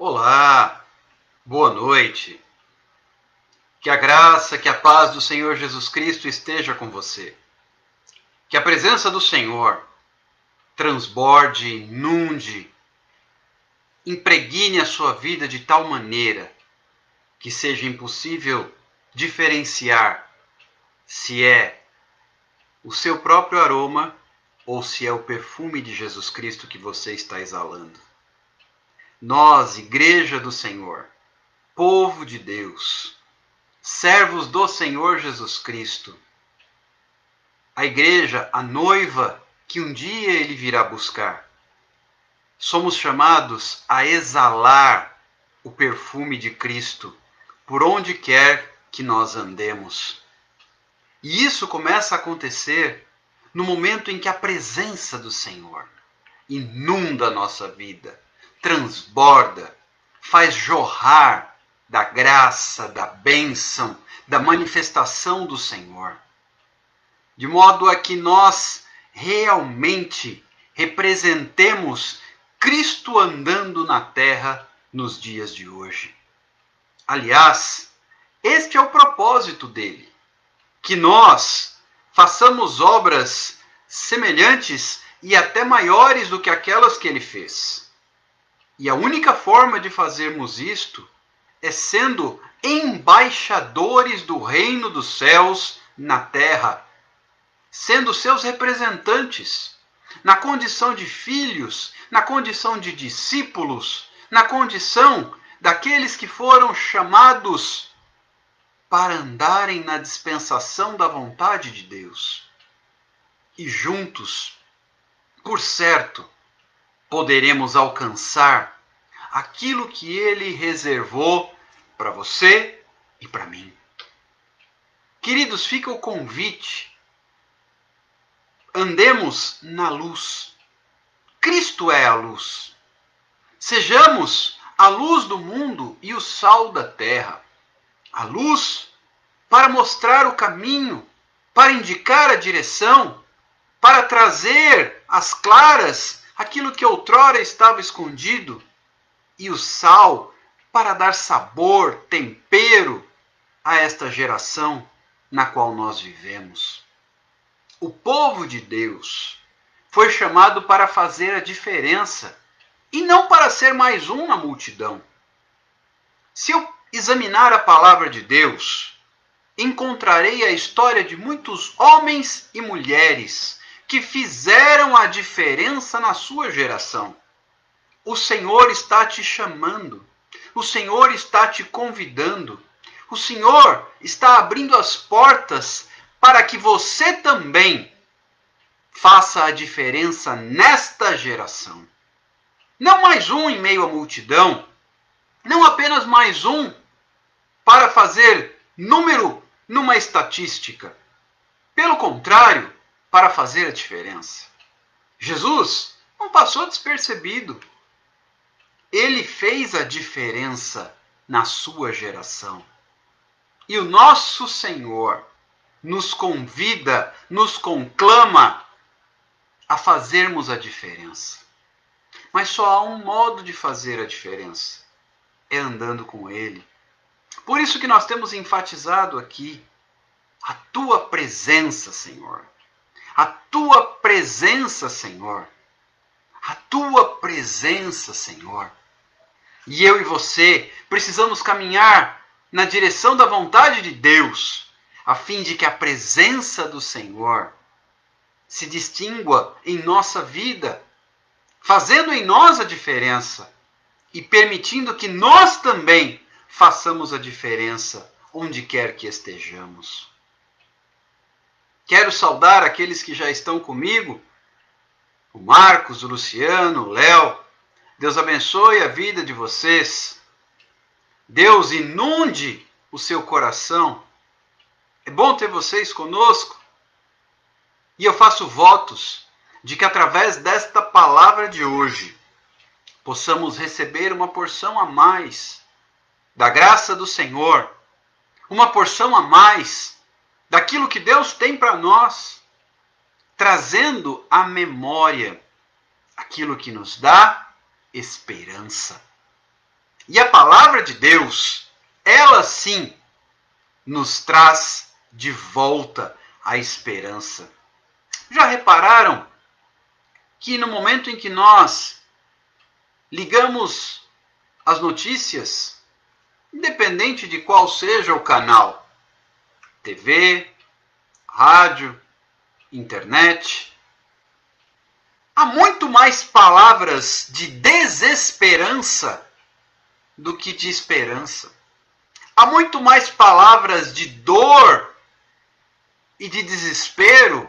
Olá, boa noite. Que a graça, que a paz do Senhor Jesus Cristo esteja com você. Que a presença do Senhor transborde, inunde, impregne a sua vida de tal maneira que seja impossível diferenciar se é o seu próprio aroma ou se é o perfume de Jesus Cristo que você está exalando. Nós, Igreja do Senhor, povo de Deus, servos do Senhor Jesus Cristo, a igreja, a noiva que um dia ele virá buscar. Somos chamados a exalar o perfume de Cristo por onde quer que nós andemos. E isso começa a acontecer no momento em que a presença do Senhor inunda a nossa vida, transborda, faz jorrar da graça, da bênção, da manifestação do Senhor. De modo a que nós realmente representemos Cristo andando na terra nos dias de hoje. Aliás, este é o propósito dele, que nós façamos obras semelhantes e até maiores do que aquelas que ele fez. E a única forma de fazermos isto é sendo embaixadores do reino dos céus na terra, sendo seus representantes, na condição de filhos, na condição de discípulos, na condição daqueles que foram chamados para andarem na dispensação da vontade de Deus. E juntos, por certo, poderemos alcançar aquilo que Ele reservou para você e para mim. Queridos, fica o convite. Andemos na luz. Cristo é a luz. Sejamos a luz do mundo e o sal da terra. A luz para mostrar o caminho, para indicar a direção, para trazer às claras aquilo que outrora estava escondido. E o sal para dar sabor, tempero a esta geração na qual nós vivemos. O povo de Deus foi chamado para fazer a diferença e não para ser mais um na multidão. Se eu examinar a palavra de Deus, encontrarei a história de muitos homens e mulheres que fizeram a diferença na sua geração. O Senhor está te chamando, o Senhor está te convidando, o Senhor está abrindo as portas para que você também faça a diferença nesta geração. Não mais um em meio à multidão, não apenas mais um para fazer número numa estatística. Pelo contrário, para fazer a diferença. Jesus não passou despercebido. Ele fez a diferença na sua geração. E o nosso Senhor nos convida, nos conclama a fazermos a diferença. Mas só há um modo de fazer a diferença. É andando com Ele. Por isso que nós temos enfatizado aqui a Tua presença, Senhor. A Tua presença, Senhor. A Tua presença, Senhor. E eu e você precisamos caminhar na direção da vontade de Deus, a fim de que a presença do Senhor se distingua em nossa vida, fazendo em nós a diferença e permitindo que nós também façamos a diferença onde quer que estejamos. Quero saudar aqueles que já estão comigo, o Marcos, o Luciano, o Léo. Deus abençoe a vida de vocês. Deus inunde o seu coração. É bom ter vocês conosco. E eu faço votos de que através desta palavra de hoje possamos receber uma porção a mais da graça do Senhor, uma porção a mais daquilo que Deus tem para nós, trazendo à memória aquilo que nos dá esperança. E a palavra de Deus, ela sim, nos traz de volta a esperança. Já repararam que no momento em que nós ligamos as notícias, independente de qual seja o canal, TV, rádio, internet, há muito mais palavras de desesperança do que de esperança. Há muito mais palavras de dor e de desespero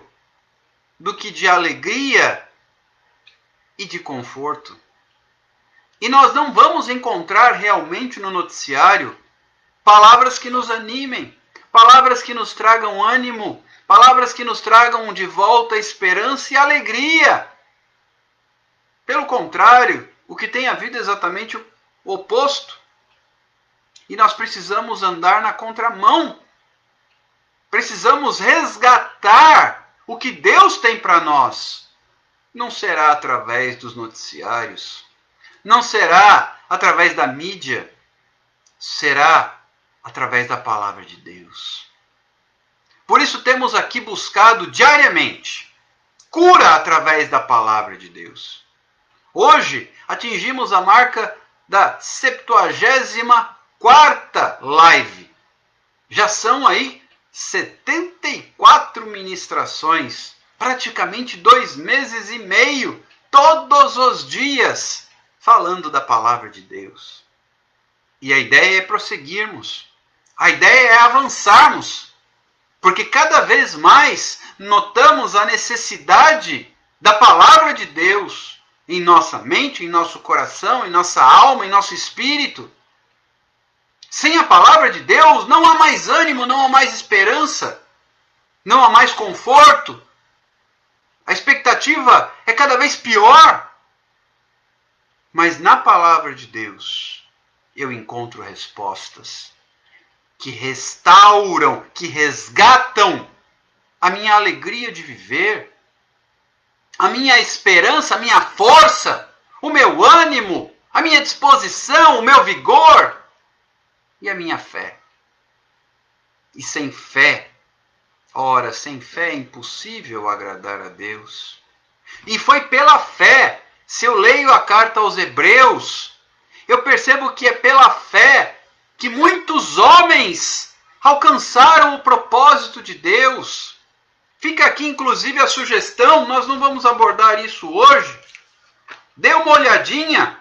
do que de alegria e de conforto. E nós não vamos encontrar realmente no noticiário palavras que nos animem, palavras que nos tragam ânimo, palavras que nos tragam de volta esperança e alegria. Pelo contrário, o que tem havido é exatamente o oposto. E nós precisamos andar na contramão. Precisamos resgatar o que Deus tem para nós. Não será através dos noticiários, não será através da mídia, será através da palavra de Deus. Por isso temos aqui buscado diariamente cura através da palavra de Deus. Hoje atingimos a marca da 74ª live. Já são aí 74 ministrações, praticamente 2 meses e meio, todos os dias, falando da palavra de Deus. E a ideia é prosseguirmos, a ideia é avançarmos, porque cada vez mais notamos a necessidade da palavra de Deus em nossa mente, em nosso coração, em nossa alma, em nosso espírito. Sem a palavra de Deus não há mais ânimo, não há mais esperança, não há mais conforto. A expectativa é cada vez pior. Mas na palavra de Deus eu encontro respostas que restauram, que resgatam a minha alegria de viver, a minha esperança, a minha força, o meu ânimo, a minha disposição, o meu vigor e a minha fé. E sem fé, ora, sem fé é impossível agradar a Deus. E foi pela fé, se eu leio a carta aos Hebreus, eu percebo que é pela fé que muitos homens alcançaram o propósito de Deus. Fica aqui inclusive a sugestão, nós não vamos abordar isso hoje. Dê uma olhadinha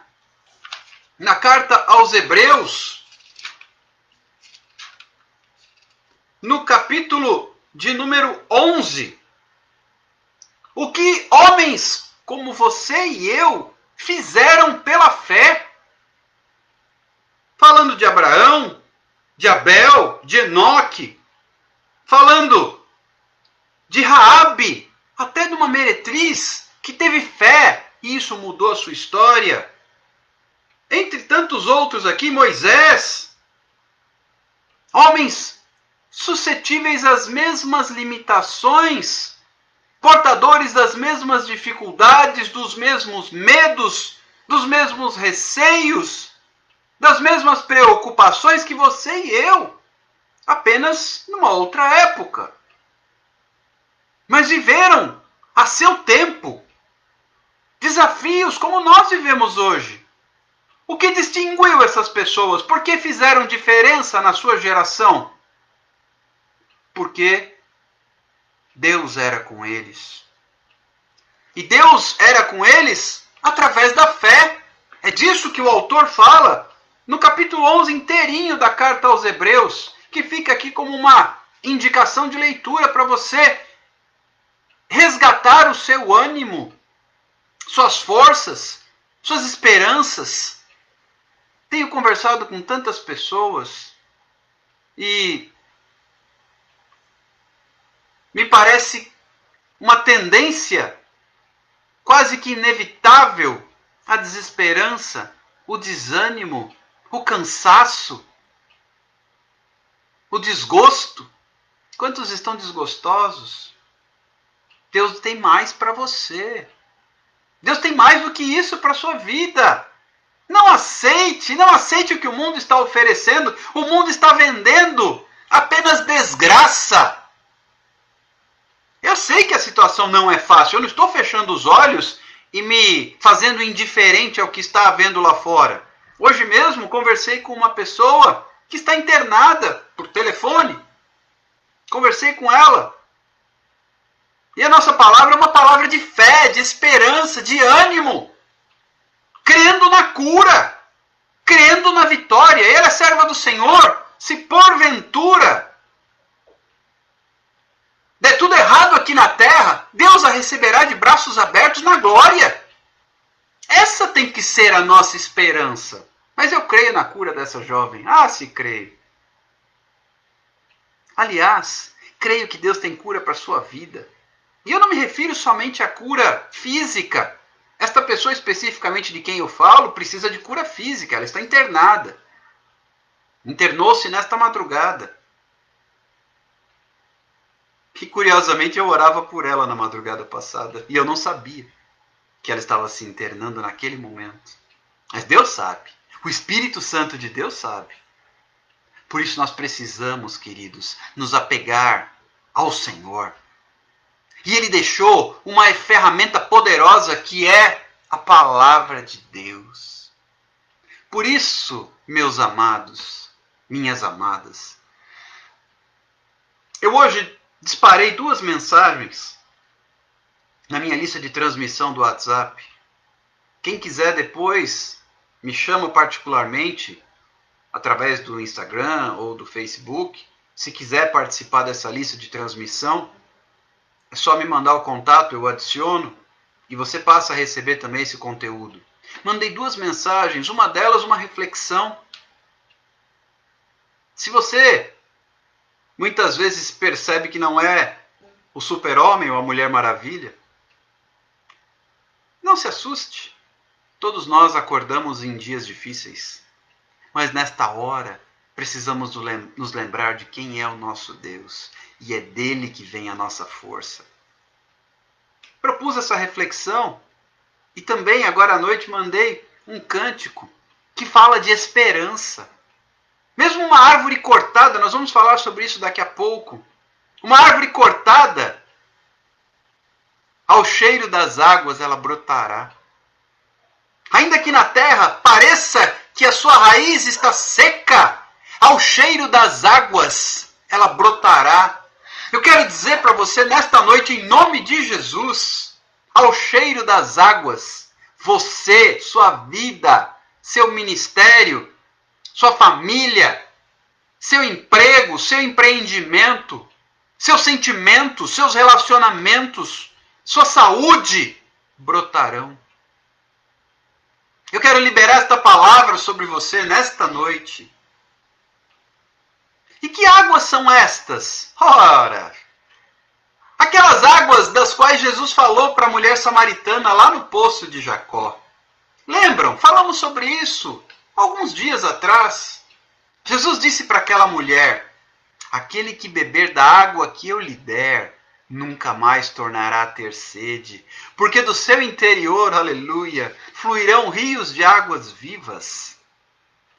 na carta aos Hebreus, no capítulo de número 11. O que homens como você e eu fizeram pela fé. Falando de Abraão, de Abel, de Enoque, falando de Raabe, até de uma meretriz que teve fé e isso mudou a sua história. Entre tantos outros aqui, Moisés, homens suscetíveis às mesmas limitações, portadores das mesmas dificuldades, dos mesmos medos, dos mesmos receios, das mesmas preocupações que você e eu, apenas numa outra época. Mas viveram a seu tempo desafios como nós vivemos hoje. O que distinguiu essas pessoas? Por que fizeram diferença na sua geração? Porque Deus era com eles. E Deus era com eles através da fé. É disso que o autor fala no capítulo 11 inteirinho da carta aos Hebreus, que fica aqui como uma indicação de leitura para você resgatar o seu ânimo, suas forças, suas esperanças. Tenho conversado com tantas pessoas e me parece uma tendência quase que inevitável a desesperança, o desânimo, o cansaço, o desgosto. Quantos estão desgostosos? Deus tem mais para você. Deus tem mais do que isso para a sua vida. Não aceite o que o mundo está oferecendo. O mundo está vendendo apenas desgraça. Eu sei que a situação não é fácil. Eu não estou fechando os olhos e me fazendo indiferente ao que está havendo lá fora. Hoje mesmo conversei com uma pessoa que está internada por telefone. Conversei com ela. E a nossa palavra é uma palavra de fé, de esperança, de ânimo. Crendo na cura. Crendo na vitória. Ela é serva do Senhor. Se porventura der tudo errado aqui na terra, Deus a receberá de braços abertos na glória. Essa tem que ser a nossa esperança. Mas eu creio na cura dessa jovem. Ah, se creio. Aliás, creio que Deus tem cura para a sua vida. E eu não me refiro somente à cura física. Esta pessoa especificamente de quem eu falo precisa de cura física. Ela está internada. Internou-se nesta madrugada. Que curiosamente eu orava por ela na madrugada passada. E eu não sabia que ela estava se internando naquele momento. Mas Deus sabe. O Espírito Santo de Deus sabe. Por isso nós precisamos, queridos, nos apegar ao Senhor. E Ele deixou uma ferramenta poderosa que é a palavra de Deus. Por isso, meus amados, minhas amadas, eu hoje disparei 2 mensagens na minha lista de transmissão do WhatsApp. Quem quiser depois me chama particularmente através do Instagram ou do Facebook. Se quiser participar dessa lista de transmissão, é só me mandar o contato, eu adiciono e você passa a receber também esse conteúdo. Mandei 2 mensagens, uma delas uma reflexão. Se você muitas vezes percebe que não é o super-homem ou a Mulher Maravilha, não se assuste. Todos nós acordamos em dias difíceis. Mas nesta hora, precisamos nos lembrar de quem é o nosso Deus. E é dele que vem a nossa força. Propus essa reflexão e também agora à noite mandei um cântico que fala de esperança. Mesmo uma árvore cortada, nós vamos falar sobre isso daqui a pouco. Uma árvore cortada, ao cheiro das águas ela brotará. Ainda que na terra pareça que a sua raiz está seca, ao cheiro das águas ela brotará. Eu quero dizer para você nesta noite, em nome de Jesus, ao cheiro das águas, você, sua vida, seu ministério, sua família, seu emprego, seu empreendimento, seus sentimentos, seus relacionamentos, sua saúde brotarão. Eu quero liberar esta palavra sobre você nesta noite. E que águas são estas? Ora, aquelas águas das quais Jesus falou para a mulher samaritana lá no poço de Jacó. Lembram? Falamos sobre isso alguns dias atrás. Jesus disse para aquela mulher: aquele que beber da água que eu lhe der, nunca mais tornará a ter sede, porque do seu interior, aleluia, fluirão rios de águas vivas.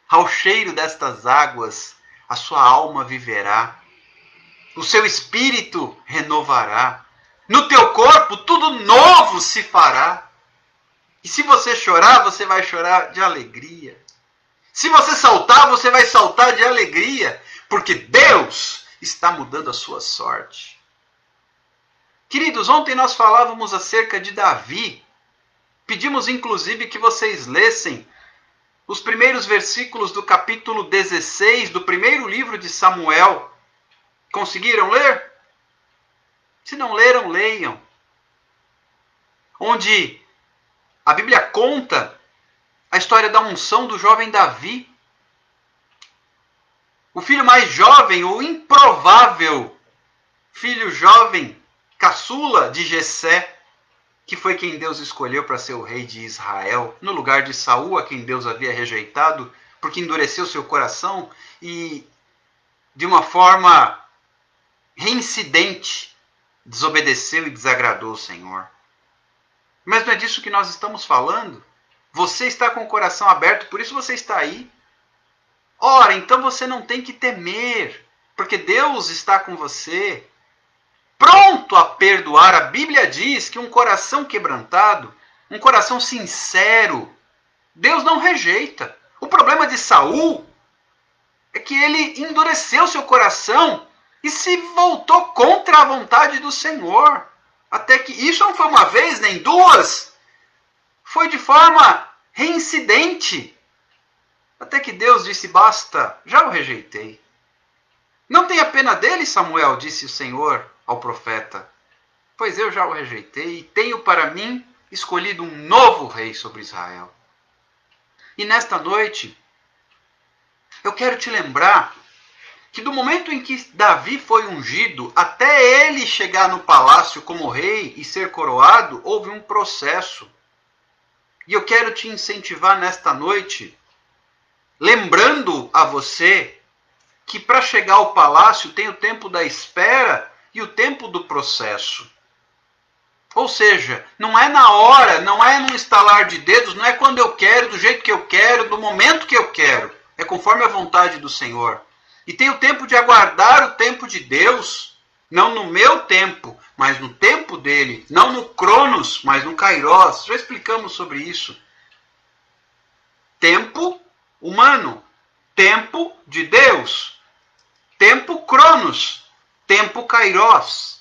Ao cheiro destas águas, a sua alma viverá, o seu espírito renovará, no teu corpo tudo novo se fará. E se você chorar, você vai chorar de alegria. Se você saltar, você vai saltar de alegria, porque Deus está mudando a sua sorte. Queridos, ontem nós falávamos acerca de Davi. Pedimos inclusive que vocês lessem os primeiros versículos do capítulo 16 do primeiro livro de Samuel. Conseguiram ler? Se não leram, leiam. Onde a Bíblia conta a história da unção do jovem Davi. O filho mais jovem, o improvável filho jovem, caçula de Jessé, que foi quem Deus escolheu para ser o rei de Israel, no lugar de Saul, a quem Deus havia rejeitado, porque endureceu seu coração e, de uma forma reincidente, desobedeceu e desagradou o Senhor. Mas não é disso que nós estamos falando. Você está com o coração aberto, por isso você está aí. Ora, então você não tem que temer, porque Deus está com você, pronto a perdoar. A Bíblia diz que um coração quebrantado, um coração sincero, Deus não rejeita. O problema de Saul é que ele endureceu seu coração e se voltou contra a vontade do Senhor. Até que isso não foi uma vez, nem duas, foi de forma reincidente. Até que Deus disse, basta, já o rejeitei. Não tenha pena dele, Samuel, disse o Senhor ao profeta, pois eu já o rejeitei e tenho para mim escolhido um novo rei sobre Israel. E nesta noite, eu quero te lembrar que do momento em que Davi foi ungido, até ele chegar no palácio como rei e ser coroado, houve um processo. E eu quero te incentivar nesta noite, lembrando a você que para chegar ao palácio tem o tempo da espera e o tempo do processo. Ou seja, não é na hora, não é num estalar de dedos, não é quando eu quero, do jeito que eu quero, do momento que eu quero. É conforme a vontade do Senhor. E tem o tempo de aguardar o tempo de Deus, não no meu tempo, mas no tempo dele. Não no Cronos, mas no Kairos. Já explicamos sobre isso. Tempo humano, tempo de Deus. Tempo Cronos, tempo Kairos.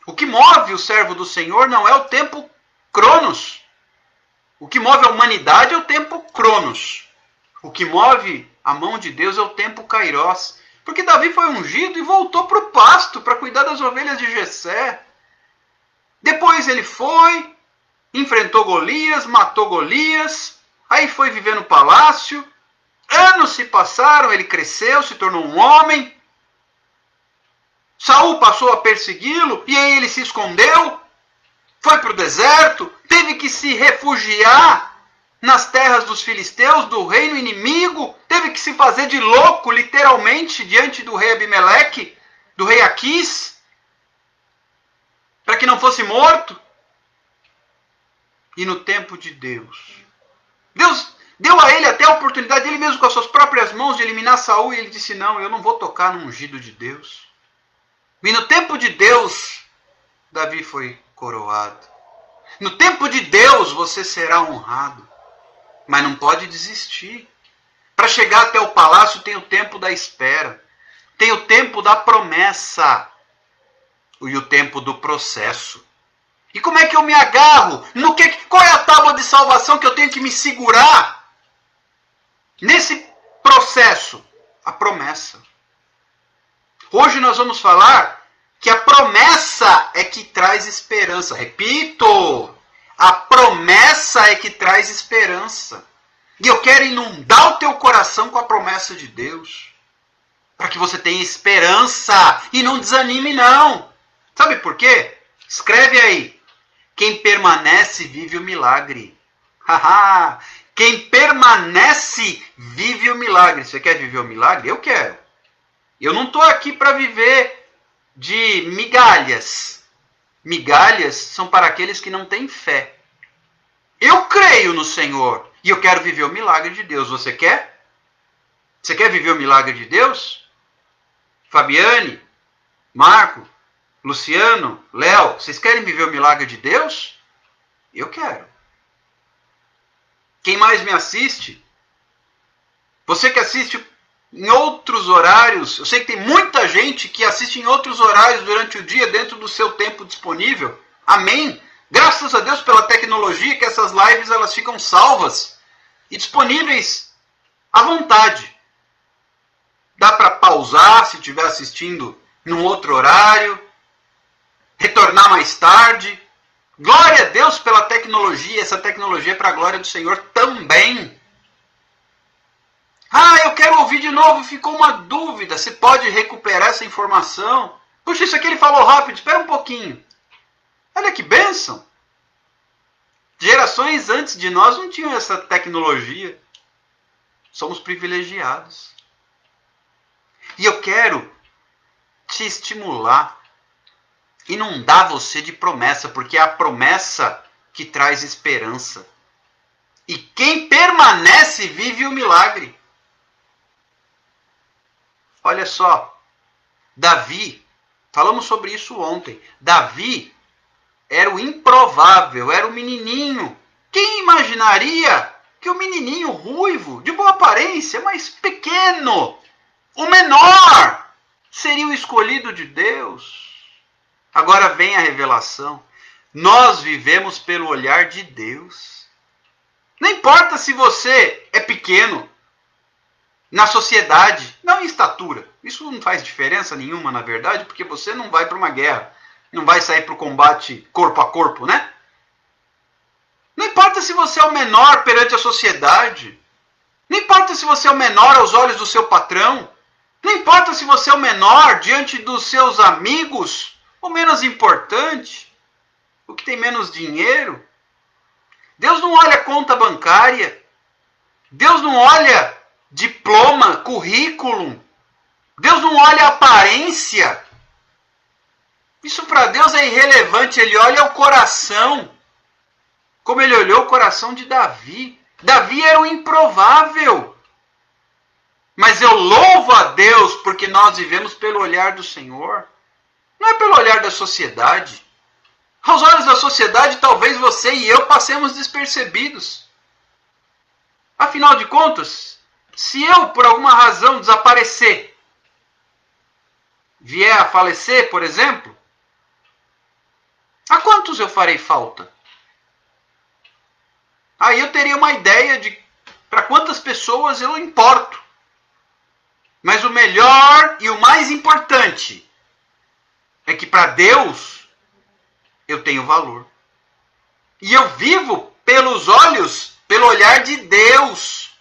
O que move o servo do Senhor não é o tempo Cronos. O que move a humanidade é o tempo Cronos. O que move a mão de Deus é o tempo Kairos. Porque Davi foi ungido e voltou para o pasto para cuidar das ovelhas de Jessé. Depois ele foi, enfrentou Golias, matou Golias, aí foi viver no palácio. Anos se passaram, ele cresceu, se tornou um homem. Saul passou a persegui-lo e aí ele se escondeu, foi para o deserto, teve que se refugiar nas terras dos filisteus, do reino inimigo, teve que se fazer de louco, literalmente, diante do rei Abimeleque, do rei Aquis, para que não fosse morto. E no tempo de Deus, Deus deu a ele até a oportunidade, ele mesmo com as suas próprias mãos, de eliminar Saul, e ele disse, não, eu não vou tocar no ungido de Deus. E no tempo de Deus, Davi foi coroado. No tempo de Deus, você será honrado. Mas não pode desistir. Para chegar até o palácio tem o tempo da espera. Tem o tempo da promessa. E o tempo do processo. E como é que eu me agarro? Qual é a tábua de salvação que eu tenho que me segurar? Nesse processo, a promessa. Hoje nós vamos falar que a promessa é que traz esperança. Repito, a promessa é que traz esperança. E eu quero inundar o teu coração com a promessa de Deus. Para que você tenha esperança e não desanime não. Sabe por quê? Escreve aí. Quem permanece vive o milagre. Quem permanece vive o milagre. Você quer viver o milagre? Eu quero. Eu não estou aqui para viver de migalhas. Migalhas são para aqueles que não têm fé. Eu creio no Senhor e eu quero viver o milagre de Deus. Você quer? Você quer viver o milagre de Deus? Fabiane, Marco, Luciano, Léo, vocês querem viver o milagre de Deus? Eu quero. Quem mais me assiste? Você que assiste em outros horários, eu sei que tem muita gente que assiste em outros horários durante o dia, dentro do seu tempo disponível. Amém? Graças a Deus pela tecnologia, que essas lives elas ficam salvas e disponíveis à vontade. Dá para pausar se estiver assistindo num outro horário, retornar mais tarde. Glória a Deus pela tecnologia, essa tecnologia é para a glória do Senhor também. Eu quero ouvir de novo, ficou uma dúvida, você pode recuperar essa informação? Puxa, isso aqui ele falou rápido, espera um pouquinho. Olha que bênção. Gerações antes de nós não tinham essa tecnologia. Somos privilegiados. E eu quero te estimular, inundar você de promessa, porque é a promessa que traz esperança. E quem permanece vive o milagre. Olha só, Davi, falamos sobre isso ontem. Davi era o improvável, era o menininho. Quem imaginaria que o menininho ruivo, de boa aparência, mas pequeno, o menor, seria o escolhido de Deus? Agora vem a revelação. Nós vivemos pelo olhar de Deus. Não importa se você é pequeno na sociedade, não em estatura. Isso não faz diferença nenhuma, na verdade, porque você não vai para uma guerra, não vai sair para o combate corpo a corpo, né? Não importa se você é o menor perante a sociedade. Não importa se você é o menor aos olhos do seu patrão. Não importa se você é o menor diante dos seus amigos, o menos importante, o que tem menos dinheiro. Deus não olha conta bancária. Deus não olha diploma, currículo. Deus não olha aparência. Isso para Deus é irrelevante. Ele olha o coração. Como ele olhou o coração de Davi. Davi era o improvável. Mas eu louvo a Deus porque nós vivemos pelo olhar do Senhor. Não é pelo olhar da sociedade. Aos olhos da sociedade, talvez você e eu passemos despercebidos. Afinal de contas, se eu, por alguma razão, desaparecer, vier a falecer, por exemplo, a quantos eu farei falta? Aí eu teria uma ideia de para quantas pessoas eu importo. Mas o melhor e o mais importante é que para Deus eu tenho valor. E eu vivo pelos olhos, pelo olhar de Deus.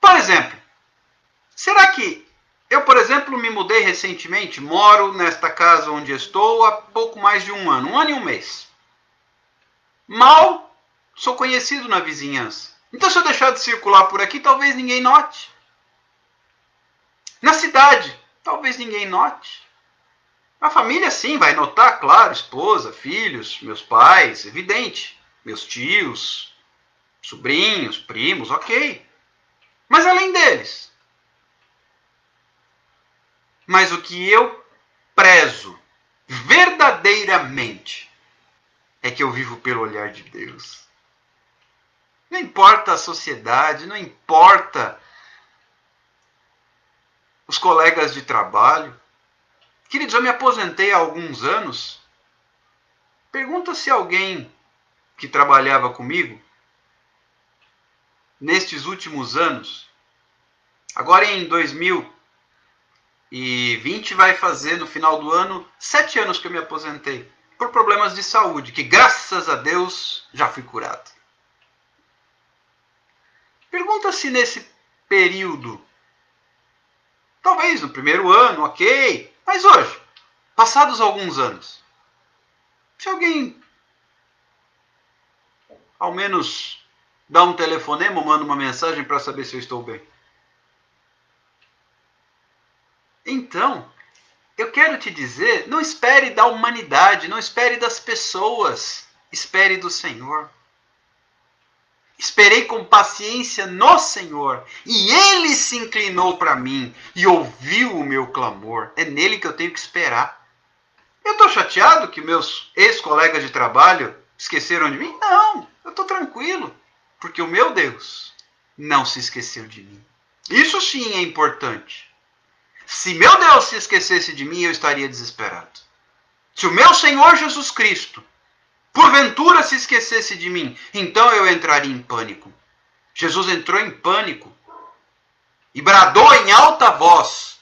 Por exemplo, será que eu, por exemplo, me mudei recentemente, moro nesta casa onde estou há pouco mais de um ano e um mês. Mal sou conhecido na vizinhança. Então, se eu deixar de circular por aqui, talvez ninguém note. Na cidade, talvez ninguém note. A família, sim, vai notar, claro, esposa, filhos, meus pais, evidente. Meus tios, sobrinhos, primos, ok. Mas além deles. Mas o que eu prezo verdadeiramente é que eu vivo pelo olhar de Deus. Não importa a sociedade, não importa os colegas de trabalho. Queridos, eu me aposentei há alguns anos. Pergunta se alguém que trabalhava comigo, nestes últimos anos, agora em 2020 vai fazer, no final do ano, 7 anos que eu me aposentei, por problemas de saúde, que graças a Deus já fui curado. Pergunta se nesse período, talvez no primeiro ano, ok, mas hoje, passados alguns anos, se alguém ao menos dá um telefonema ou manda uma mensagem para saber se eu estou bem. Então, eu quero te dizer, não espere da humanidade, não espere das pessoas, espere do Senhor. Esperei com paciência no Senhor, e Ele se inclinou para mim e ouviu o meu clamor. É nele que eu tenho que esperar. Eu estou chateado que meus ex-colegas de trabalho esqueceram de mim? Não, eu estou tranquilo, porque o meu Deus não se esqueceu de mim. Isso sim é importante. Se meu Deus se esquecesse de mim, eu estaria desesperado. Se o meu Senhor Jesus Cristo porventura se esquecesse de mim, então eu entraria em pânico. Jesus entrou em pânico e bradou em alta voz: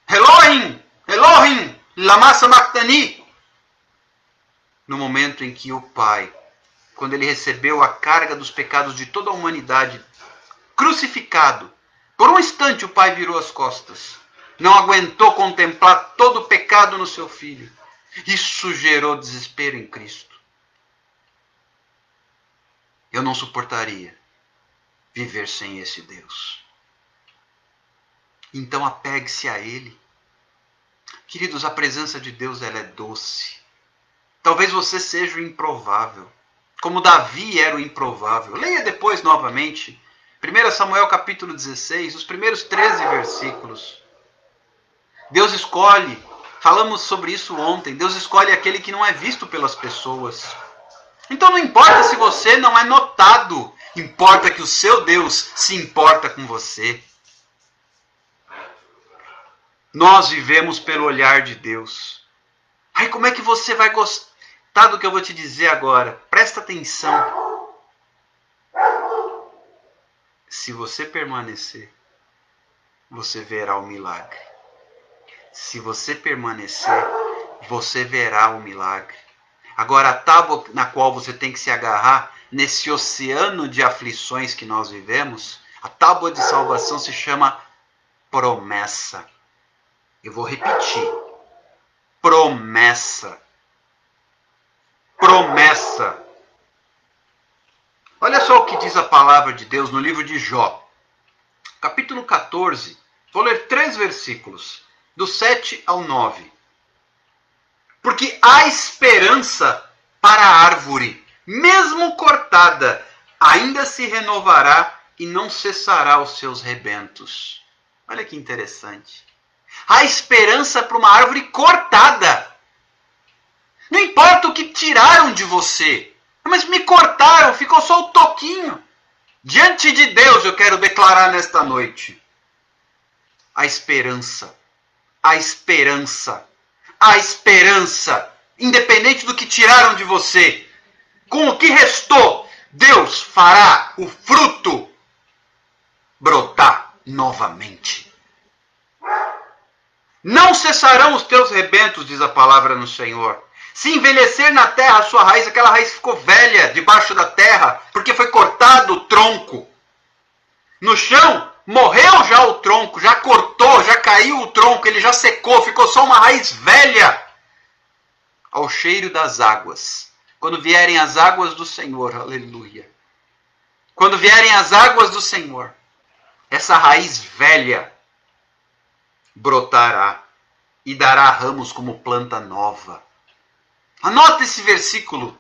Elohim, Elohim, lama sabachthani. No momento em que o Pai, quando ele recebeu a carga dos pecados de toda a humanidade, crucificado, por um instante o Pai virou as costas. Não aguentou contemplar todo o pecado no seu Filho. Isso gerou desespero em Cristo. Eu não suportaria viver sem esse Deus. Então apegue-se a Ele. Queridos, a presença de Deus ela é doce. Talvez você seja o improvável. como Davi era o improvável. Leia depois novamente, 1 Samuel capítulo 16, os primeiros 13 versículos. Deus escolhe, falamos sobre isso ontem, Deus escolhe aquele que não é visto pelas pessoas. Então não importa se você não é notado, importa que o seu Deus se importa com você. Nós vivemos pelo olhar de Deus. Ai, como é que você vai gostar do que eu vou te dizer agora? Presta atenção. Se você permanecer, você verá o milagre. Se você permanecer, você verá o milagre. Agora, a tábua na qual você tem que se agarrar, nesse oceano de aflições que nós vivemos, a tábua de salvação se chama promessa. Eu vou repetir. Promessa. Promessa. Olha só o que diz a palavra de Deus no livro de Jó. Capítulo 14. Vou ler 3 versículos. Do 7 ao 9. Porque há esperança para a árvore, mesmo cortada, ainda se renovará e não cessará os seus rebentos. Olha que interessante. Há esperança para uma árvore cortada. Não importa o que tiraram de você, mas me cortaram, ficou só o toquinho. Diante de Deus eu quero declarar nesta noite. A esperança. A esperança. A esperança, independente do que tiraram de você, com o que restou, Deus fará o fruto brotar novamente. Não cessarão os teus rebentos, diz a palavra no Senhor. Se envelhecer na terra a sua raiz, aquela raiz ficou velha debaixo da terra, porque foi cortado o tronco. No chão, morreu já o tronco, já cortou, já caiu o tronco, ele já secou, ficou só uma raiz velha. Ao cheiro das águas. Quando vierem as águas do Senhor, aleluia. Quando vierem as águas do Senhor, essa raiz velha brotará e dará ramos como planta nova. Anota esse versículo.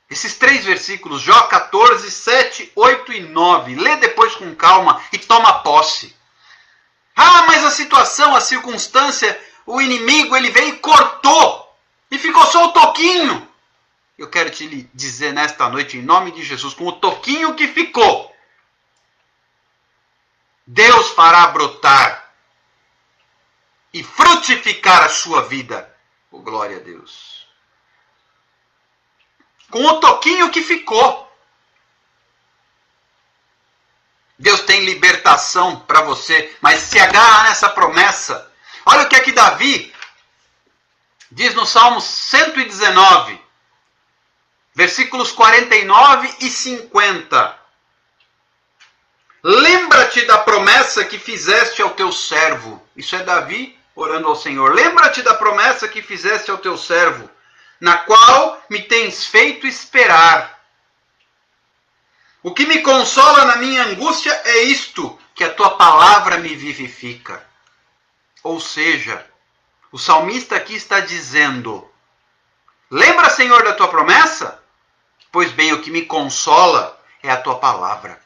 Esses 3 versículos, Jó 14, 7, 8 e 9. Lê depois com calma e toma posse. Ah, mas a situação, a circunstância, o inimigo, ele veio e cortou. E ficou só o toquinho. Eu quero te dizer nesta noite, em nome de Jesus, com o toquinho que ficou, Deus fará brotar e frutificar a sua vida. Oh, glória a Deus. Com o toquinho que ficou. Deus tem libertação para você, mas se agarra nessa promessa. Olha o que é que Davi diz no Salmo 119, versículos 49 e 50. Lembra-te da promessa que fizeste ao teu servo. Isso é Davi orando ao Senhor. Lembra-te da promessa que fizeste ao teu servo, na qual me tens feito esperar. O que me consola na minha angústia é isto, que a tua palavra me vivifica. Ou seja, o salmista aqui está dizendo, lembra, Senhor, da tua promessa? Pois bem, o que me consola é a tua palavra.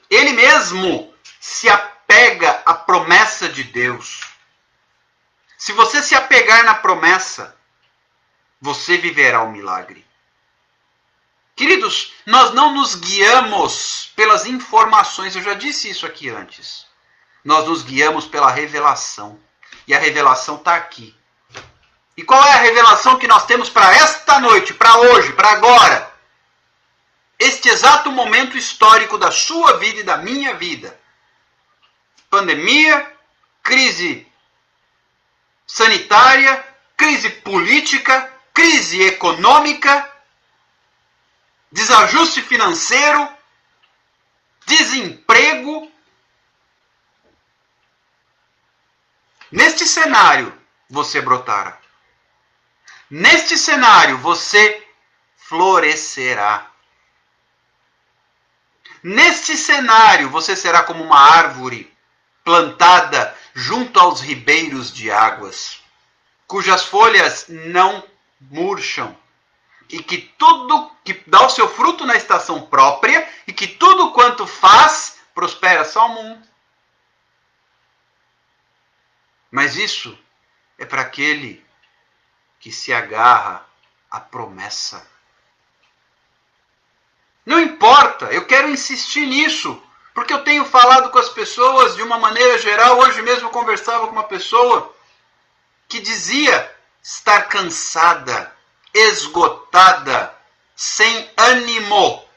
Ele mesmo se apega à promessa de Deus. Se você se apegar na promessa, você viverá o milagre. Queridos, nós não nos guiamos pelas informações, eu já disse isso aqui antes. Nós nos guiamos pela revelação. E a revelação está aqui. E qual é a revelação que nós temos para esta noite, para hoje, para agora? Este exato momento histórico da sua vida e da minha vida. Pandemia, crise sanitária, crise política, crise econômica, desajuste financeiro, desemprego. Neste cenário, você brotará. Neste cenário, você florescerá. Neste cenário, você será como uma árvore plantada junto aos ribeiros de águas, cujas folhas não murcham, e que dá o seu fruto na estação própria, e que tudo quanto faz prospera. Salmo 1. Mas isso é para aquele que se agarra à promessa. Não importa, eu quero insistir nisso, porque eu tenho falado com as pessoas de uma maneira geral. Hoje mesmo eu conversava com uma pessoa que dizia estar cansada, esgotada, sem ânimo.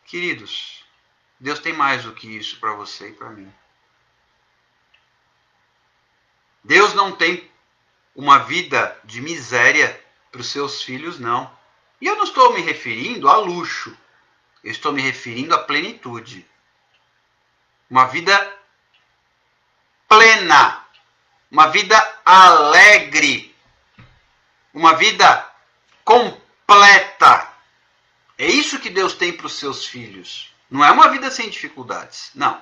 Queridos, Deus tem mais do que isso para você e para mim. Deus não tem uma vida de miséria para os seus filhos, não. E eu não estou me referindo a luxo. Eu estou me referindo à plenitude. Uma vida plena. Uma vida alegre. Uma vida completa. É isso que Deus tem para os seus filhos. Não é uma vida sem dificuldades. Não.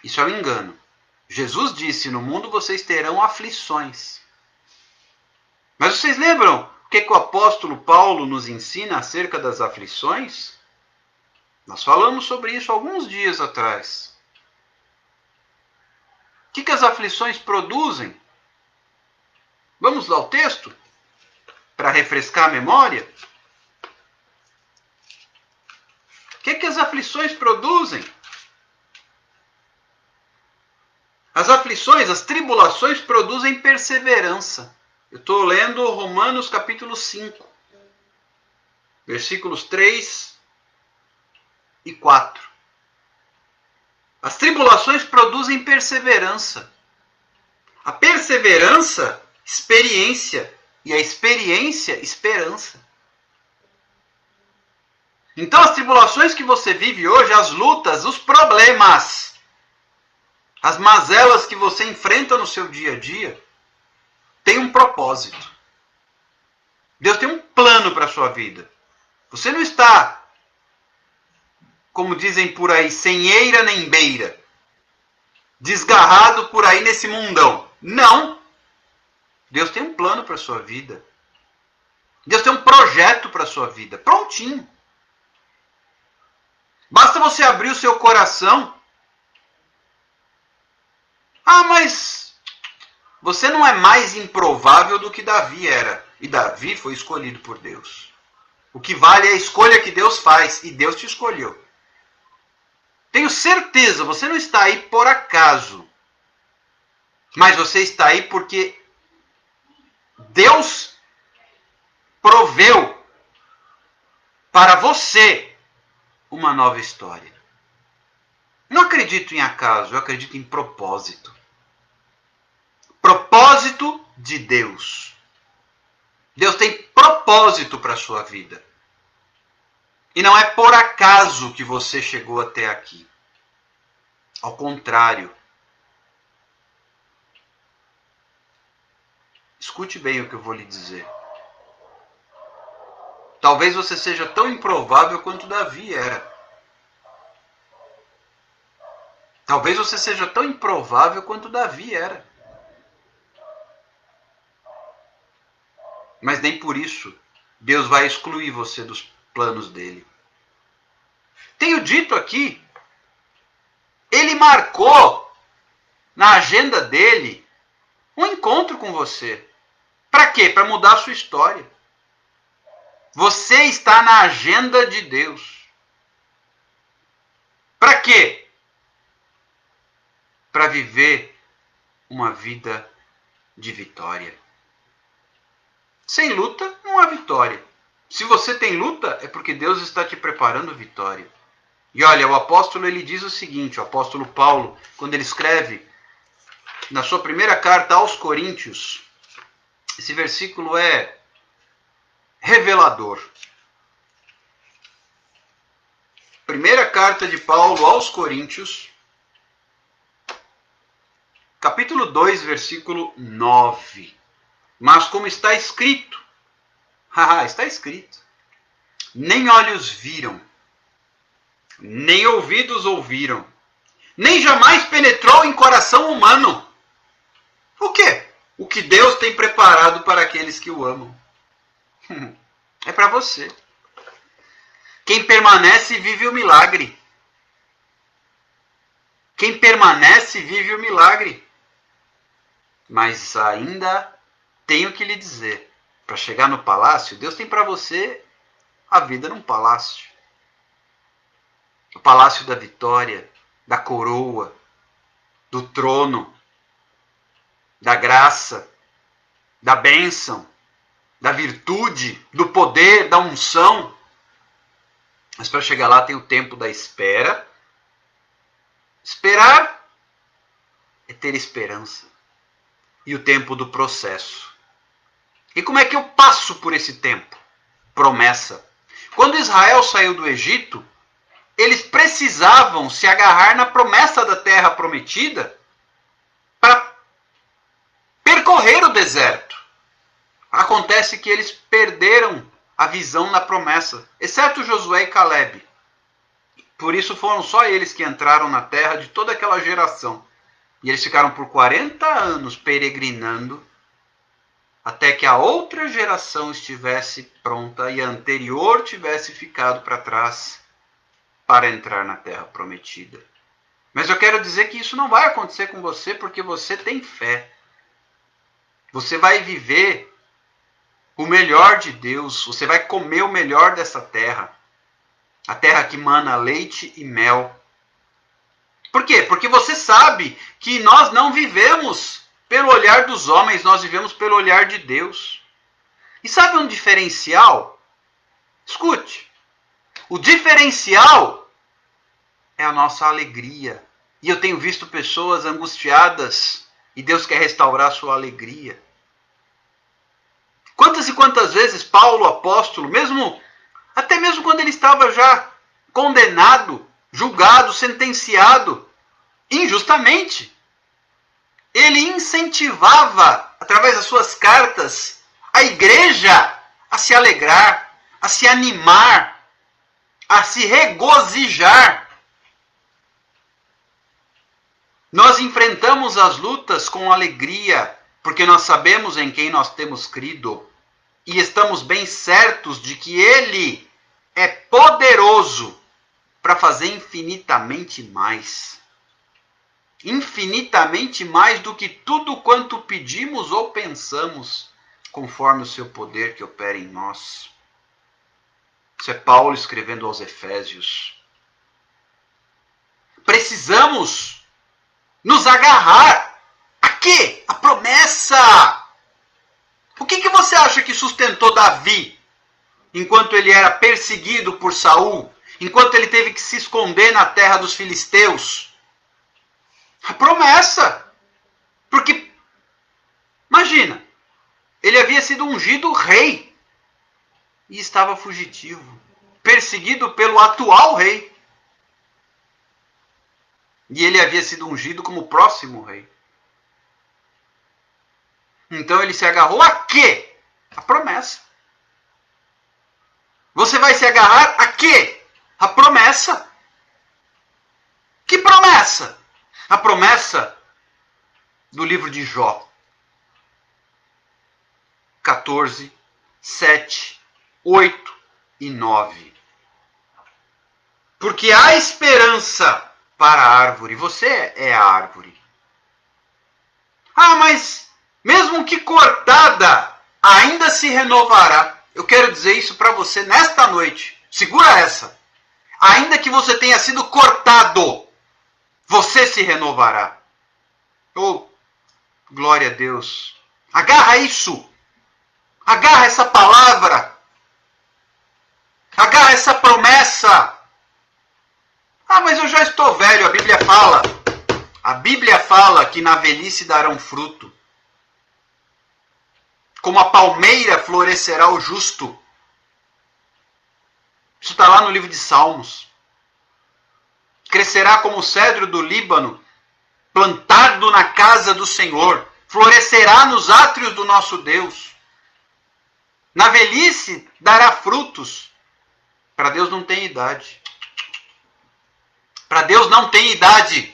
Isso é um engano. Jesus disse, no mundo vocês terão aflições. Mas vocês lembram o que o apóstolo Paulo nos ensina acerca das aflições? Nós falamos sobre isso alguns dias atrás. O que as aflições produzem? Vamos lá ao texto? Para refrescar a memória? O que as aflições produzem? As aflições, as tribulações produzem perseverança. Eu estou lendo Romanos capítulo 5, versículos 3 e 4. As tribulações produzem perseverança. A perseverança, experiência. E a experiência, esperança. Então as tribulações que você vive hoje, as lutas, os problemas, as mazelas que você enfrenta no seu dia a dia, tem um propósito. Deus tem um plano para a sua vida. Você não está, como dizem por aí, sem eira nem beira, desgarrado por aí nesse mundão. Não. Deus tem um plano para a sua vida. Deus tem um projeto para a sua vida. Prontinho. Basta você abrir o seu coração. Ah, mas você não é mais improvável do que Davi era. E Davi foi escolhido por Deus. O que vale é a escolha que Deus faz. E Deus te escolheu. Tenho certeza, você não está aí por acaso. Mas você está aí porque Deus proveu para você uma nova história. Não acredito em acaso, eu acredito em propósito. Propósito de Deus. Deus tem propósito para a sua vida. E não é por acaso que você chegou até aqui. Ao contrário. Escute bem o que eu vou lhe dizer. Talvez você seja tão improvável quanto Davi era. Talvez você seja tão improvável quanto Davi era. Mas nem por isso Deus vai excluir você dos planos dele. Tenho dito aqui, ele marcou na agenda dele um encontro com você. Para quê? Para mudar a sua história. Você está na agenda de Deus. Para quê? Para viver uma vida de vitória. Sem luta não há vitória. Se você tem luta, é porque Deus está te preparando vitória. E olha, o apóstolo ele diz o seguinte, o apóstolo Paulo, quando ele escreve na sua primeira carta aos Coríntios, esse versículo é revelador. Primeira carta de Paulo aos Coríntios, capítulo 2, versículo 9. Mas como está escrito, está escrito, nem olhos viram, nem ouvidos ouviram, nem jamais penetrou em coração humano. O quê? O que Deus tem preparado para aqueles que o amam. É para você. Quem permanece vive o milagre. Quem permanece vive o milagre. Mas ainda tenho que lhe dizer, para chegar no palácio, Deus tem para você a vida num palácio. O palácio da vitória, da coroa, do trono, da graça, da bênção, da virtude, do poder, da unção. Mas para chegar lá tem o tempo da espera. Esperar é ter esperança. E o tempo do processo. E como é que eu passo por esse tempo? Promessa. Quando Israel saiu do Egito, eles precisavam se agarrar na promessa da terra prometida para percorrer o deserto. Acontece que eles perderam a visão na promessa, exceto Josué e Caleb. Por isso foram só eles que entraram na terra de toda aquela geração. E eles ficaram por 40 anos peregrinando até que a outra geração estivesse pronta e a anterior tivesse ficado para trás para entrar na terra prometida. Mas eu quero dizer que isso não vai acontecer com você porque você tem fé. Você vai viver o melhor de Deus, você vai comer o melhor dessa terra. A terra que mana leite e mel. Por quê? Porque você sabe que nós não vivemos pelo olhar dos homens, nós vivemos pelo olhar de Deus. E sabe um diferencial? Escute. O diferencial é a nossa alegria. E eu tenho visto pessoas angustiadas e Deus quer restaurar a sua alegria. Quantas e quantas vezes Paulo, apóstolo, até mesmo quando ele estava já condenado, julgado, sentenciado, injustamente, ele incentivava, através das suas cartas, a igreja a se alegrar, a se animar, a se regozijar. Nós enfrentamos as lutas com alegria, porque nós sabemos em quem nós temos crido e estamos bem certos de que Ele é poderoso para fazer infinitamente mais. Infinitamente mais do que tudo quanto pedimos ou pensamos, conforme o seu poder que opera em nós. Isso é Paulo escrevendo aos Efésios. Precisamos nos agarrar a quê? A promessa. O que você acha que sustentou Davi enquanto ele era perseguido por Saul? Enquanto ele teve que se esconder na terra dos filisteus? A promessa. Porque, imagina, ele havia sido ungido rei e estava fugitivo, perseguido pelo atual rei. E ele havia sido ungido como próximo rei. Então ele se agarrou a quê? A promessa. Você vai se agarrar a quê? A promessa. Que promessa? A promessa do livro de Jó. 14, 7, 8 e 9. Porque há esperança para a árvore. Você é a árvore. Ah, mas mesmo que cortada, ainda se renovará. Eu quero dizer isso para você nesta noite. Segura essa. Ainda que você tenha sido cortado, você se renovará. Oh, glória a Deus. Agarra isso. Agarra essa palavra. Agarra essa promessa. Ah, mas eu já estou velho. A Bíblia fala. A Bíblia fala que na velhice darão fruto. Como a palmeira florescerá o justo. Isso está lá no livro de Salmos. Crescerá como o cedro do Líbano, plantado na casa do Senhor. Florescerá nos átrios do nosso Deus. Na velhice dará frutos. Para Deus não tem idade. Para Deus não tem idade.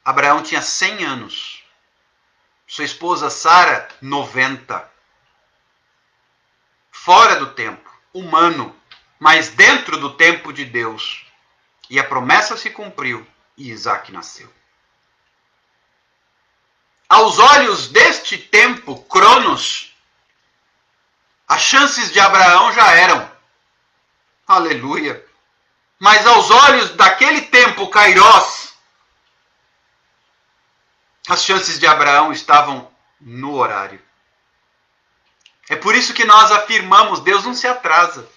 Abraão tinha 100 anos Sua esposa Sara, 90. Fora do tempo, humano, mas dentro do tempo de Deus. E a promessa se cumpriu e Isaac nasceu. Aos olhos deste tempo, Cronos, as chances de Abraão já eram. Aleluia. Mas aos olhos daquele tempo, Kairos, as chances de Abraão estavam no horário. É por isso que nós afirmamos, Deus não se atrasa.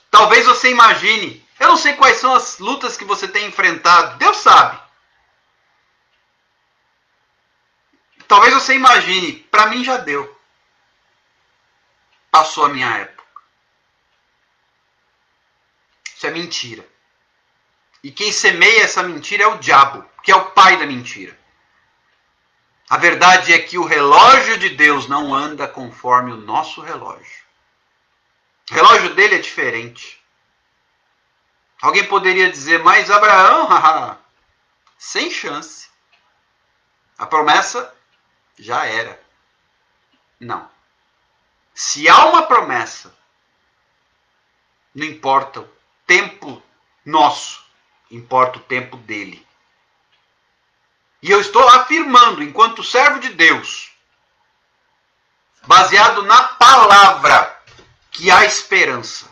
Talvez você imagine, eu não sei quais são as lutas que você tem enfrentado, Deus sabe. Talvez você imagine, para mim já deu. Passou a minha época. Isso é mentira. E quem semeia essa mentira é o diabo, que é o pai da mentira. A verdade é que o relógio de Deus não anda conforme o nosso relógio. O relógio dele é diferente. Alguém poderia dizer, mas Abraão, sem chance. A promessa já era. Não. Se há uma promessa, não importa o tempo nosso, importa o tempo dele. E eu estou afirmando, enquanto servo de Deus, baseado na palavra, que há esperança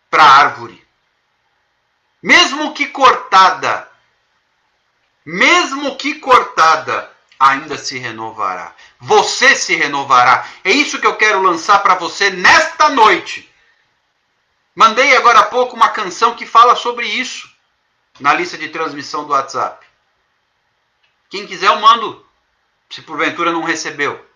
para a árvore. Mesmo que cortada, ainda se renovará. Você se renovará. É isso que eu quero lançar para você nesta noite. Mandei agora há pouco uma canção que fala sobre isso na lista de transmissão do WhatsApp. Quem quiser eu mando, se porventura não recebeu.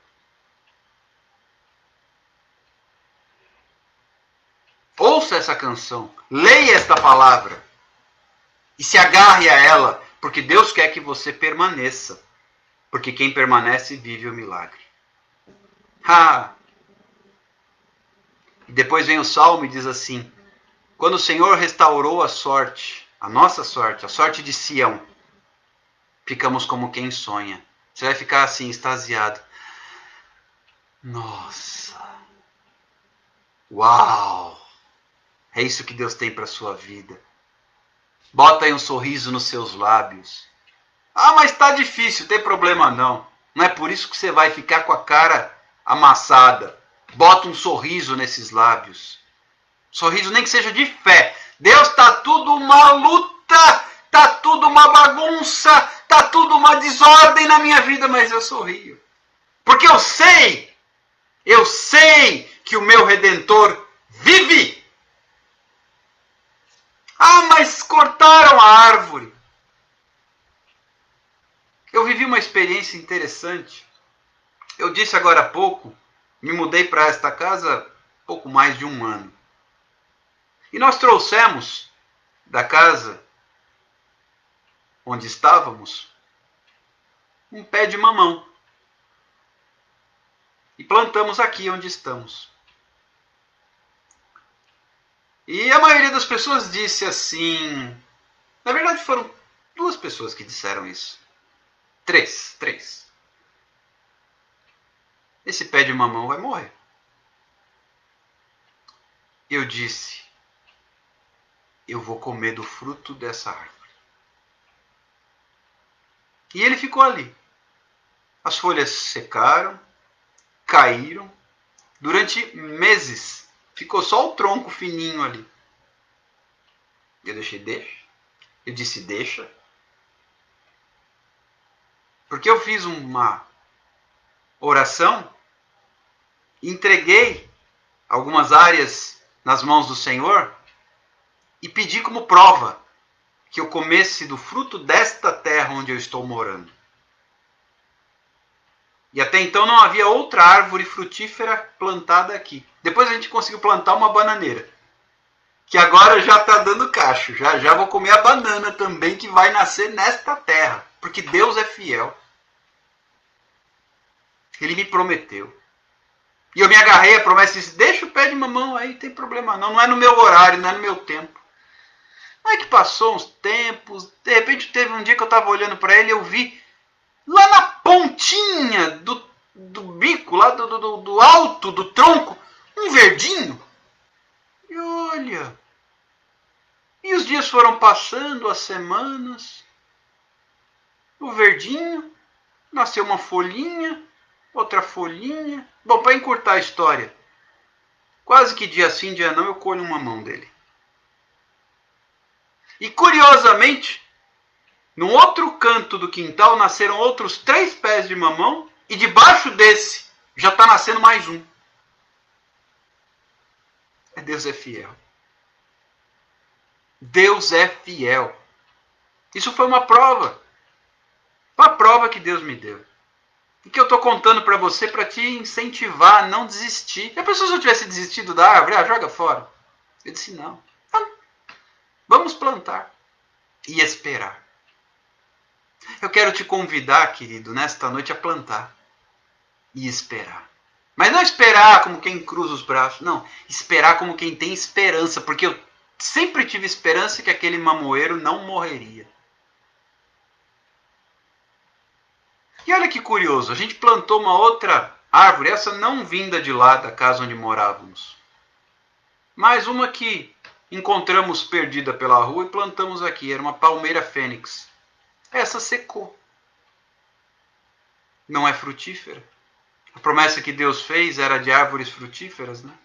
Ouça essa canção, leia esta palavra e se agarre a ela, porque Deus quer que você permaneça. Porque quem permanece vive o milagre. E depois vem o Salmo e diz assim: quando o Senhor restaurou a sorte, a nossa sorte, a sorte de Sião, ficamos como quem sonha. Você vai ficar assim, extasiado. Nossa! Uau! É isso que Deus tem para a sua vida. Bota aí um sorriso nos seus lábios. Mas está difícil, tem problema não. Não é por isso que você vai ficar com a cara amassada. Bota um sorriso nesses lábios. Sorriso nem que seja de fé. Deus, está tudo uma luta, está tudo uma bagunça, está tudo uma desordem na minha vida, mas eu sorrio. Porque eu sei que o meu Redentor vive. Mas cortaram a árvore. Eu vivi uma experiência interessante. Eu disse agora há pouco, me mudei para esta casa há pouco mais de um ano. E nós trouxemos da casa onde estávamos um pé de mamão. E plantamos aqui onde estamos. E a maioria das pessoas disse assim... Na verdade foram 2 pessoas que disseram isso. 3. Esse pé de mamão vai morrer. Eu disse, eu vou comer do fruto dessa árvore. E ele ficou ali. As folhas secaram, caíram. Durante meses, ficou só o tronco fininho ali. Eu disse, deixa. Porque eu fiz uma oração, entreguei algumas áreas nas mãos do Senhor e pedi como prova que eu comesse do fruto desta terra onde eu estou morando. E até então não havia outra árvore frutífera plantada aqui. Depois a gente conseguiu plantar uma bananeira, que agora já está dando cacho. Já vou comer a banana também, que vai nascer nesta terra, porque Deus é fiel. Ele me prometeu. E eu me agarrei à promessa e disse, deixa o pé de mamão aí, não tem problema não. Não é no meu horário, não é no meu tempo. Não é que passou uns tempos, de repente teve um dia que eu estava olhando para ele e eu vi, lá na ponta pontinha do bico, lá do alto do tronco, um verdinho. E olha, e os dias foram passando, as semanas, o verdinho, nasceu uma folhinha, outra folhinha. Bom, para encurtar a história, quase que dia sim, dia não, eu colho uma mão dele. E curiosamente, no outro canto do quintal nasceram outros 3 pés de mamão e debaixo desse já está nascendo mais um. Deus é fiel. Deus é fiel. Isso foi uma prova. Uma prova que Deus me deu. E que eu estou contando para você para te incentivar a não desistir. E a pessoa, se eu tivesse desistido da árvore, joga fora. Eu disse, não. Vamos plantar e esperar. Eu quero te convidar, querido, nesta noite a plantar e esperar. Mas não esperar como quem cruza os braços, não. Esperar como quem tem esperança, porque eu sempre tive esperança que aquele mamoeiro não morreria. E olha que curioso, a gente plantou uma outra árvore, essa não vinda de lá da casa onde morávamos, mas uma que encontramos perdida pela rua e plantamos aqui, era uma palmeira fênix. Essa secou. Não é frutífera. A promessa que Deus fez era de árvores frutíferas, né?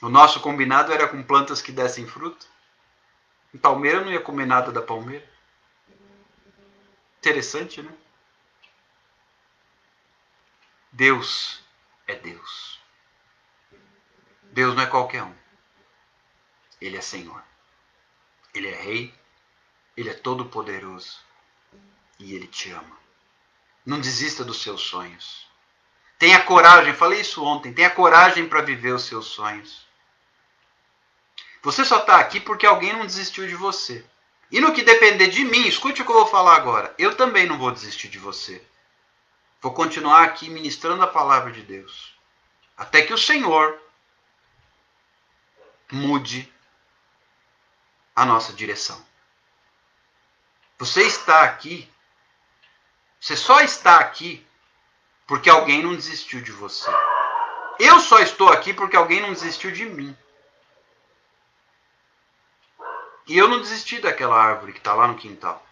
O nosso combinado era com plantas que dessem fruto. A palmeira não ia comer nada da palmeira. Interessante, né? Deus é Deus. Deus não é qualquer um. Ele é Senhor. Ele é Rei. Ele é todo-poderoso. E Ele te ama. Não desista dos seus sonhos. Tenha coragem, falei isso ontem, tenha coragem para viver os seus sonhos. Você só está aqui porque alguém não desistiu de você. E no que depender de mim, escute o que eu vou falar agora. Eu também não vou desistir de você. Vou continuar aqui ministrando a palavra de Deus. Até que o Senhor mude a nossa direção. Você está aqui, você só está aqui porque alguém não desistiu de você. Eu só estou aqui porque alguém não desistiu de mim. E eu não desisti daquela árvore que está lá no quintal.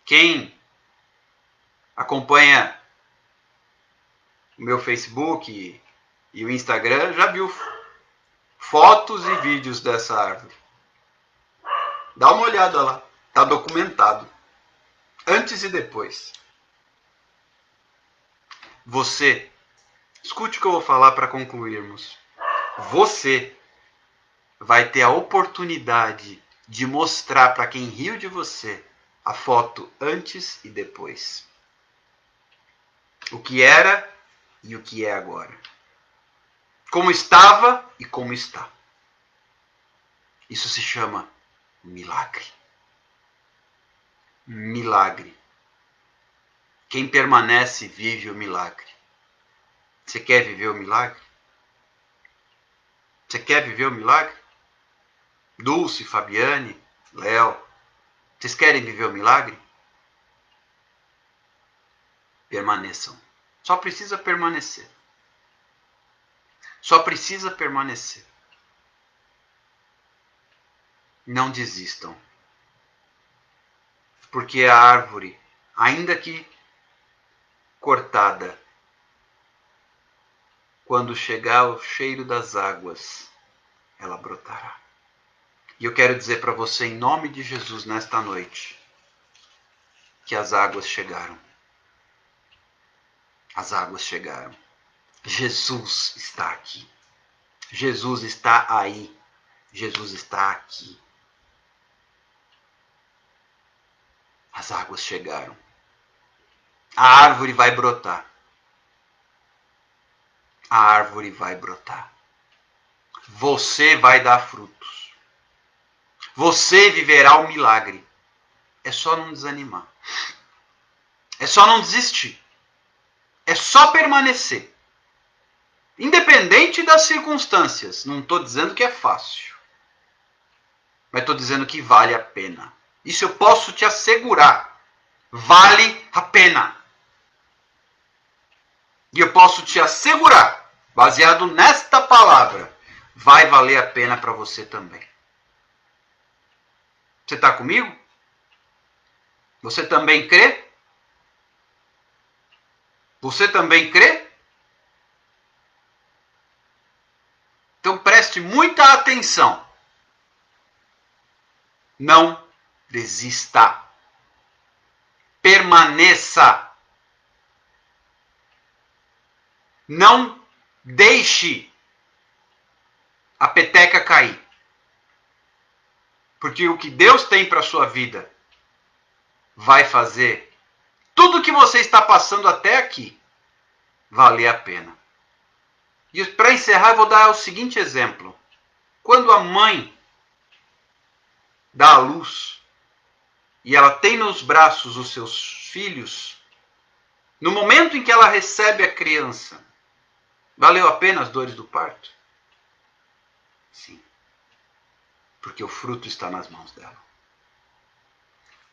Quem acompanha o meu Facebook e o Instagram já viu fotos e vídeos dessa árvore. Dá uma olhada lá. Está documentado. Antes e depois. Você, escute o que eu vou falar para concluirmos. Você vai ter a oportunidade de mostrar para quem riu de você a foto antes e depois. O que era e o que é agora. Como estava e como está. Isso se chama milagre. Milagre. Quem permanece vive o milagre. Você quer viver o milagre? Você quer viver o milagre? Dulce, Fabiane, Léo, vocês querem viver o milagre? Permaneçam. Só precisa permanecer. Só precisa permanecer. Não desistam. Porque a árvore, ainda que cortada, quando chegar o cheiro das águas, ela brotará. E eu quero dizer para você, em nome de Jesus, nesta noite, que as águas chegaram. As águas chegaram. Jesus está aqui. Jesus está aí. Jesus está aqui. As águas chegaram. A árvore vai brotar. A árvore vai brotar. Você vai dar frutos. Você viverá o milagre. É só não desanimar. É só não desistir. É só permanecer. Independente das circunstâncias. Não estou dizendo que é fácil. Mas estou dizendo que vale a pena. Isso eu posso te assegurar. Vale a pena. E eu posso te assegurar, baseado nesta palavra, vai valer a pena para você também. Você está comigo? Você também crê? Você também crê? Então preste muita atenção. Não desista. Permaneça. Não deixe a peteca cair. Porque o que Deus tem para a sua vida vai fazer tudo que você está passando até aqui valer a pena. E para encerrar, eu vou dar o seguinte exemplo. Quando a mãe dá à luz e ela tem nos braços os seus filhos, no momento em que ela recebe a criança, valeu a pena as dores do parto? Sim. Porque o fruto está nas mãos dela.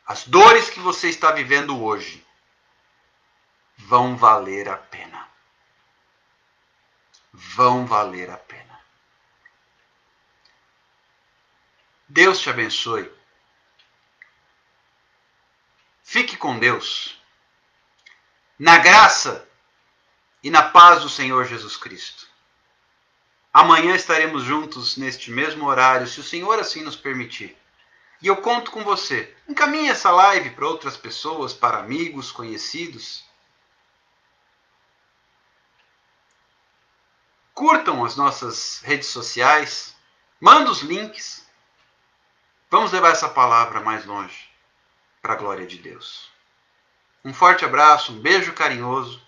As dores que você está vivendo hoje vão valer a pena. Vão valer a pena. Deus te abençoe. Fique com Deus. Na graça e na paz do Senhor Jesus Cristo. Amanhã estaremos juntos neste mesmo horário, se o Senhor assim nos permitir. E eu conto com você. Encaminhe essa live para outras pessoas, para amigos, conhecidos. Curtam as nossas redes sociais. Manda os links. Vamos levar essa palavra mais longe, para a glória de Deus. Um forte abraço, um beijo carinhoso.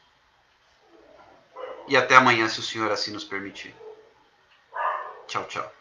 E até amanhã, se o Senhor assim nos permitir. Tchau, tchau.